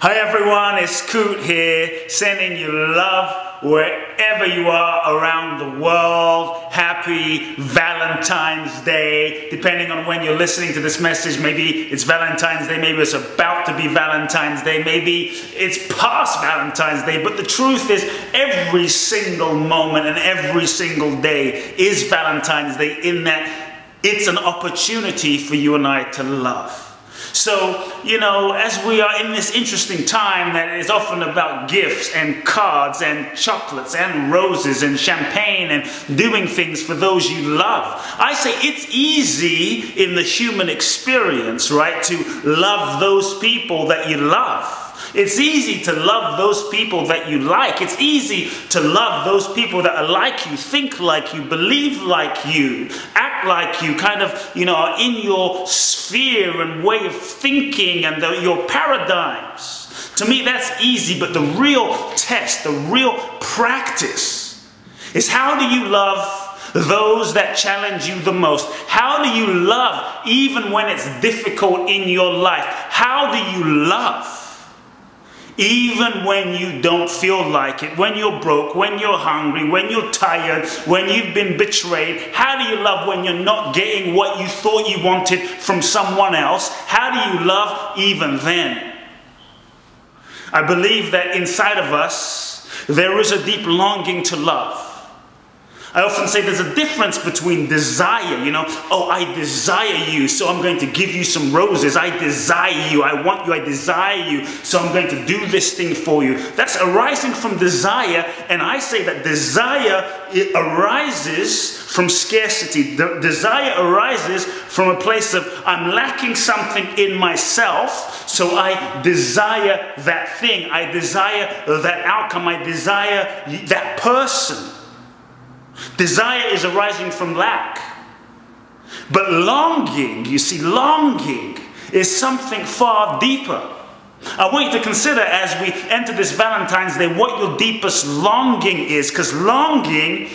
Hi everyone, it's Kute here, sending you love wherever you are around the world. Happy Valentine's Day. Depending on when you're listening to this message, maybe it's Valentine's Day, maybe it's about to be Valentine's Day, maybe it's past Valentine's Day, but the truth is every single moment and every single day is Valentine's Day, in that it's an opportunity for you and I to love. So, you know, as we are in this interesting time that is often about gifts and cards and chocolates and roses and champagne and doing things for those you love, I say it's easy in the human experience, right, to love those people that you love. It's easy to love those people that you like. It's easy to love those people that are like you, think like you, believe like you, act like you, kind of, you know, are in your sphere and way of thinking and your paradigms. To me, that's easy, but the real test, the real practice is how do you love those that challenge you the most? How do you love even when it's difficult in your life? How do you love even when you don't feel like it, when you're broke, when you're hungry, when you're tired, when you've been betrayed? How do you love when you're not getting what you thought you wanted from someone else? How do you love even then? I believe that inside of us, there is a deep longing to love. I often say there's a difference between desire, you know, oh, I desire you, so I'm going to give you some roses. I desire you, I want you, I desire you, so I'm going to do this thing for you. That's arising from desire, and I say that desire, it arises from scarcity. The desire arises from a place of I'm lacking something in myself, so I desire that thing, I desire that outcome, I desire that person. Desire is arising from lack. But longing, you see, longing is something far deeper. I want you to consider as we enter this Valentine's Day what your deepest longing is, because longing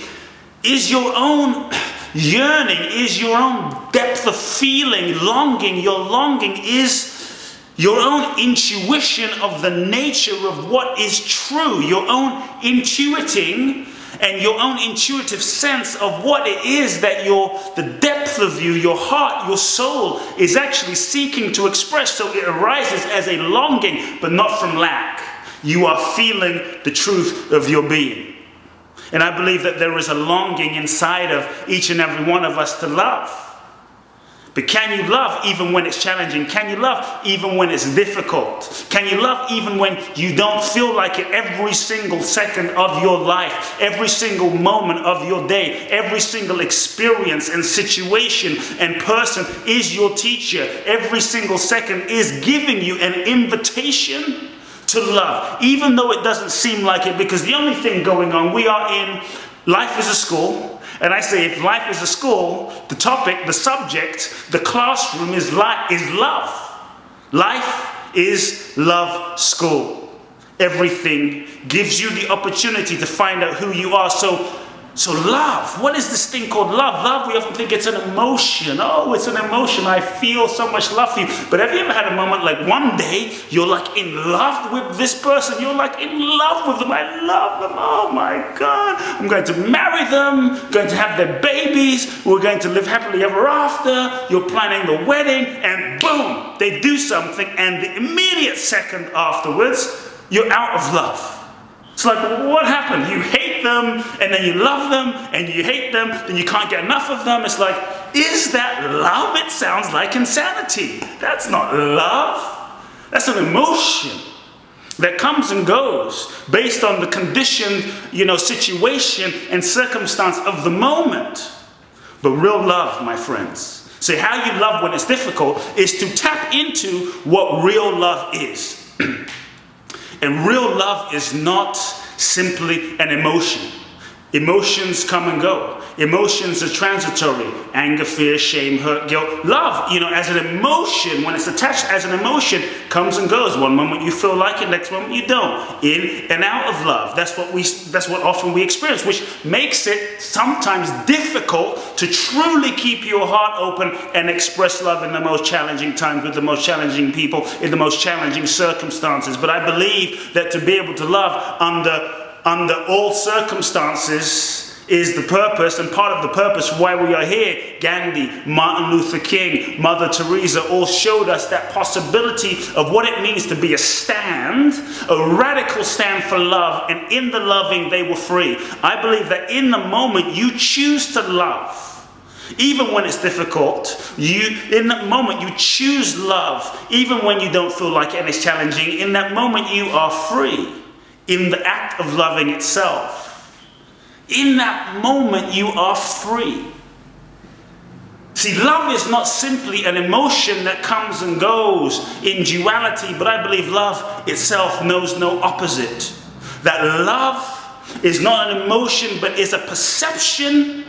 is your own yearning, is your own depth of feeling. Longing, your longing is your own intuition of the nature of what is true, your own intuiting and your own intuitive sense of what it is that the depth of you, your heart, your soul is actually seeking to express. So it arises as a longing, but not from lack. You are feeling the truth of your being. And I believe that there is a longing inside of each and every one of us to love. But can you love even when it's challenging? Can you love even when it's difficult? Can you love even when you don't feel like it every single second of your life, every single moment of your day, every single experience and situation and person is your teacher? Every single second is giving you an invitation to love, even though it doesn't seem like it, because the only thing going on, we are in life is a school. And I say, if life is a school, the topic, the subject, the classroom is love. Life is love school. Everything gives you the opportunity to find out who you are. So love, what is this thing called love? Love, we often think it's an emotion. Oh, it's an emotion. I feel so much love for you. But have you ever had a moment like one day you're like in love with this person? You're like in love with them. I love them. Oh my God. I'm going to marry them. Going to have their babies. We're going to live happily ever after. You're planning the wedding and boom, they do something, and the immediate second afterwards, you're out of love. It's like, what happened? You hate them, and then you love them, and you hate them, then you can't get enough of them. It's like, is that love? It sounds like insanity. That's not love. That's an emotion that comes and goes based on the condition, you know, situation and circumstance of the moment. But real love, my friends, see, how you love when it's difficult is to tap into what real love is. And real love is not simply an emotion. Emotions come and go. Emotions are transitory. Anger, fear, shame, hurt, guilt. Love, as an emotion, when it's attached as an emotion, comes and goes. One moment you feel like it, next moment you don't. In and out of love. That's what often we experience, which makes it sometimes difficult to truly keep your heart open and express love in the most challenging times, with the most challenging people, in the most challenging circumstances. But I believe that to be able to love under all circumstances is the purpose, and part of the purpose why we are here. Gandhi, Martin Luther King, Mother Teresa all showed us that possibility of what it means to be a stand, a radical stand for love, and in the loving they were free. I believe that in the moment you choose to love, even when it's difficult, in that moment you choose love, even when you don't feel like it and it's challenging. In that moment you are free. In the act of loving itself. In that moment you are free. See, love is not simply an emotion that comes and goes in duality, but I believe love itself knows no opposite. That love is not an emotion, but is a perception.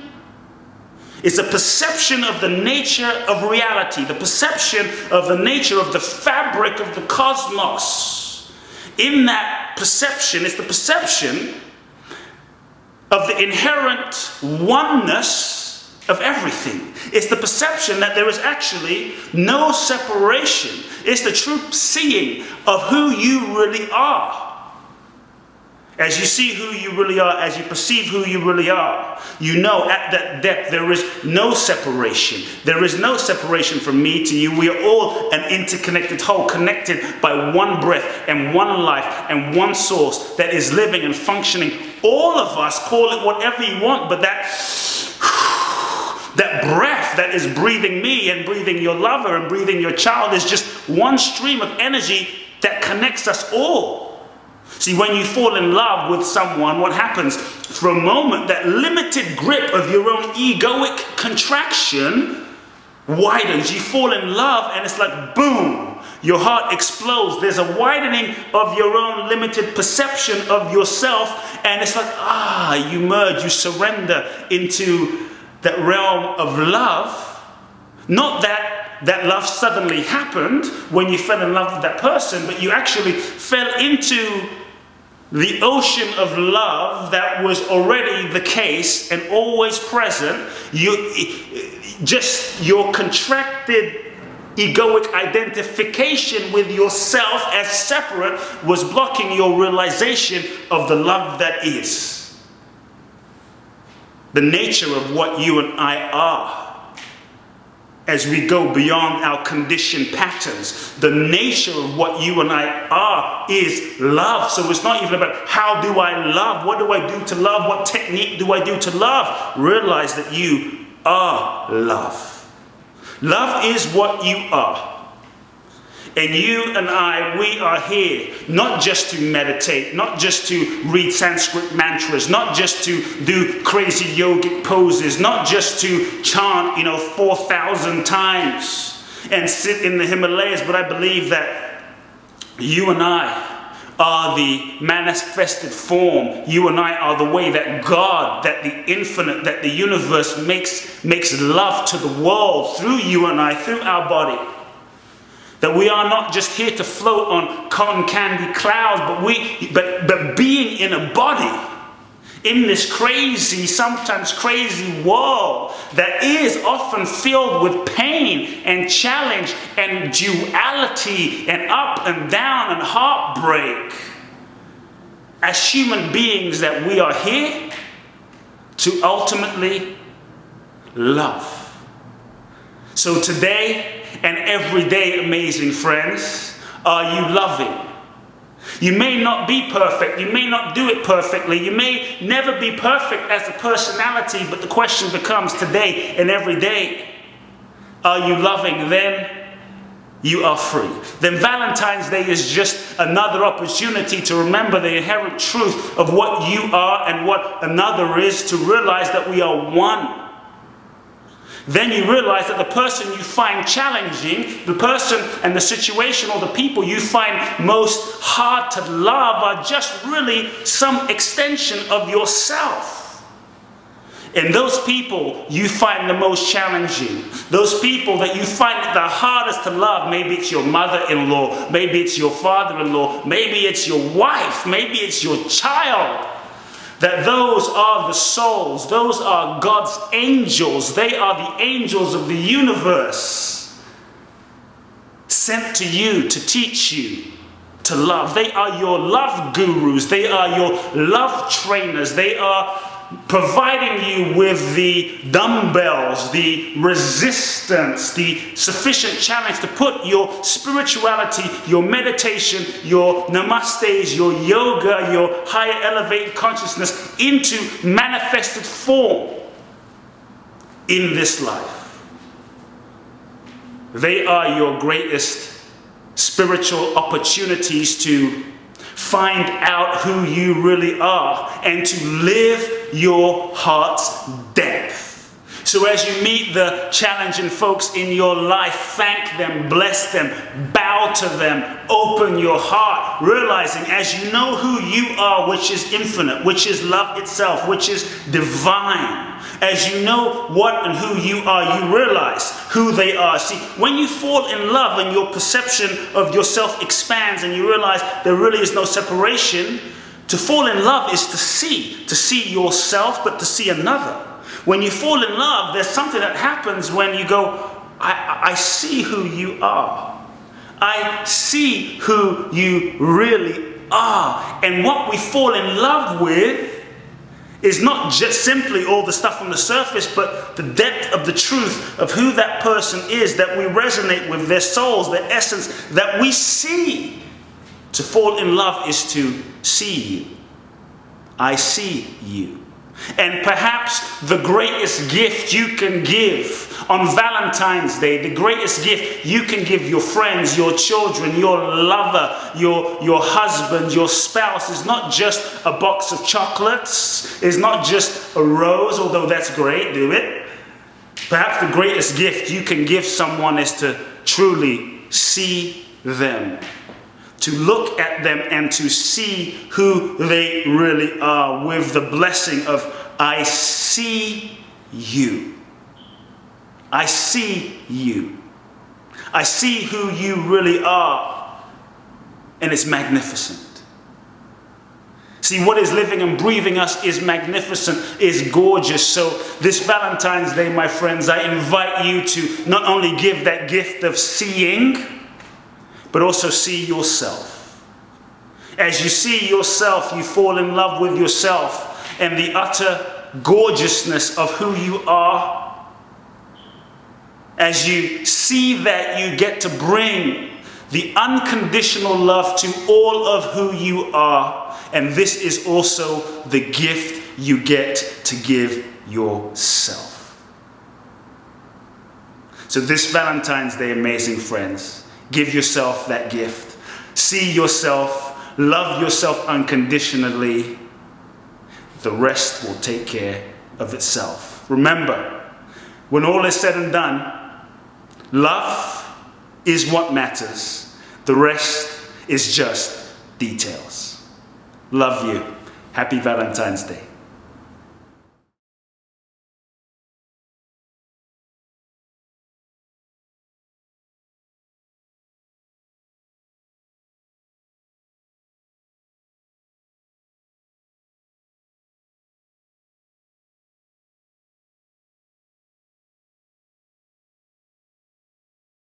It's a perception of the nature of reality, the perception of the nature of the fabric of the cosmos. In that perception, it's the perception of the inherent oneness of everything. It's the perception that there is actually no separation. It's the true seeing of who you really are. As you see who you really are, as you perceive who you really are, you know at that depth there is no separation. There is no separation from me to you. We are all an interconnected whole, connected by one breath and one life and one source that is living and functioning. All of us, call it whatever you want, but that breath that is breathing me and breathing your lover and breathing your child is just one stream of energy that connects us all. See, when you fall in love with someone, what happens? For a moment, that limited grip of your own egoic contraction widens. You fall in love and it's like boom, your heart explodes. There's a widening of your own limited perception of yourself, and it's like, you merge, you surrender into that realm of love. Not that love suddenly happened when you fell in love with that person, but you actually fell into the ocean of love that was already the case and always present. Your contracted egoic identification with yourself as separate was blocking your realization of the love that is. The nature of what you and I are. As we go beyond our conditioned patterns, the nature of what you and I are is love. So it's not even about how do I love, what do I do to love, what technique do I do to love. Realize that you are love. Love is what you are. And you and I, we are here not just to meditate, not just to read Sanskrit mantras, not just to do crazy yogic poses, not just to chant, 4,000 times and sit in the Himalayas, but I believe that you and I are the manifested form. You and I are the way that God, that the infinite, that the universe makes love to the world through you and I, through our body. That we are not just here to float on cotton candy clouds, but being in a body in this crazy, sometimes crazy world that is often filled with pain and challenge and duality and up and down and heartbreak. As human beings, that we are here to ultimately love. So today and every day, amazing friends, are you loving? You may not be perfect. You may not do it perfectly. You may never be perfect as a personality, but the question becomes today and every day, are you loving? Then you are free. Then Valentine's Day is just another opportunity to remember the inherent truth of what you are and what another is, to realize that we are one. Then you realize that the person you find challenging, the person and the situation or the people you find most hard to love are just really some extension of yourself. And those people you find the most challenging, those people that you find it the hardest to love, maybe it's your mother-in-law, maybe it's your father-in-law, maybe it's your wife, maybe it's your child, that those are the souls, those are God's angels. They are the angels of the universe sent to you to teach you to love. They are your love gurus. They are your love trainers. They are providing you with the dumbbells, the resistance, the sufficient challenge to put your spirituality, your meditation, your namastes, your yoga, your higher elevated consciousness into manifested form in this life. They are your greatest spiritual opportunities to find out who you really are and to live your heart's depth. So as you meet the challenging folks in your life, thank them, bless them, bow to them, open your heart, realizing as you know who you are, which is infinite, which is love itself, which is divine. As you know what and who you are, you realize who they are. See, when you fall in love and your perception of yourself expands and you realize there really is no separation, to fall in love is to see yourself, but to see another. When you fall in love, there's something that happens when you go, I see who you are. I see who you really are. And what we fall in love with is not just simply all the stuff on the surface, but the depth of the truth of who that person is, that we resonate with, their souls, their essence, that we see. To fall in love is to see you. I see you. And perhaps the greatest gift you can give on Valentine's Day, the greatest gift you can give your friends, your children, your lover, your husband, your spouse is not just a box of chocolates, is not just a rose, although that's great, do it. Perhaps the greatest gift you can give someone is to truly see them, to look at them and to see who they really are with the blessing of, I see you. I see you. I see who you really are. And it's magnificent. See, what is living and breathing us is magnificent, is gorgeous. So this Valentine's Day, my friends, I invite you to not only give that gift of seeing, but also see yourself. As you see yourself, you fall in love with yourself and the utter gorgeousness of who you are. As you see that, you get to bring the unconditional love to all of who you are. And this is also the gift you get to give yourself. So this Valentine's Day, amazing friends, give yourself that gift. See yourself. Love yourself unconditionally. The rest will take care of itself. Remember, when all is said and done, love is what matters. The rest is just details. Love you. Happy Valentine's Day.